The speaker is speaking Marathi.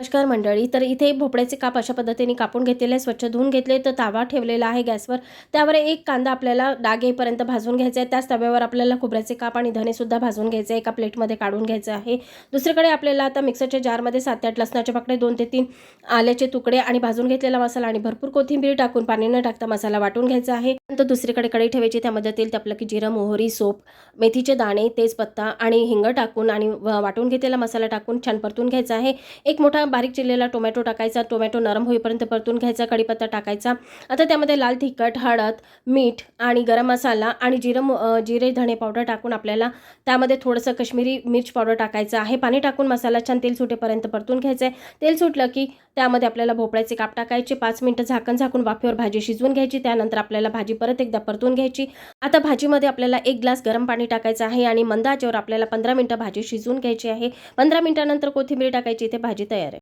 नमस्कार मंडळी. तर इथे भोपळ्याचे काप अशा पद्धतीने कापून घेतलेले, स्वच्छ धुवून घेतले. तर तवा ठेवलेला आहे गॅसवर. त्यावर एक कांदा आपल्याला डाग येईपर्यंत भाजून घ्यायचा आहे. त्याच तव्यावर आपल्याला खोबऱ्याचे काप आणि धनेसुद्धा भाजून घ्यायचे आहे. एका प्लेटमध्ये काढून घ्यायचं आहे. दुसरीकडे आपल्याला आता मिक्सरच्या जारमध्ये 7 ते 8 लसणाचे पाकळे, 2 ते 3 आल्याचे तुकडे आणि भाजून घेतलेला मसाला आणि भरपूर कोथिंबीर टाकून पाणी न टाकता मसाला वाटून घ्यायचा आहे. नंतर दुसरीकडे कढई ठेवायची. त्यामध्ये तेल तापलं की जिरं, मोहरी, सोप, मेथीचे दाणे, तेजपत्ता आणि हिंग टाकून आणि वाटून घेतलेला मसाला टाकून छान परतून घ्यायचा आहे. एक मोठा बारीक चिरलेला टोमॅटो टाकायचा. टोमॅटो नरम होईपर्यंत परतून घ्यायचा. कढीपत्ता टाकायचा. आता त्यामध्ये लाल तिखट, हळद, मीठ आणि गरम मसाला आणि जिरे धणे पावडर टाकून आपल्याला त्यामध्ये थोडंसं काश्मीरी मिर्च पावडर टाकायचं आहे. पाणी टाकून मसाला छान तेल सुटेपर्यंत परतून घ्यायचं आहे. तेल सुटलं की त्यामध्ये आपल्याला भोपळ्याचे काप टाकायचे. 5 मिनिटं झाकून वाफेवर भाजी शिजवून घ्यायची. त्यानंतर आपल्याला भाजी परत एकदा परतून घ्यायची. आता भाजीमध्ये आपल्याला 1 ग्लास गरम पाणी टाकायचं आहे आणि मंद आचेवर आपल्याला 15 मिनिटं भाजी शिजवून घ्यायची आहे. 15 मिनिटानंतर कोथिंबीर टाकायची. इथे भाजी तयार आहे.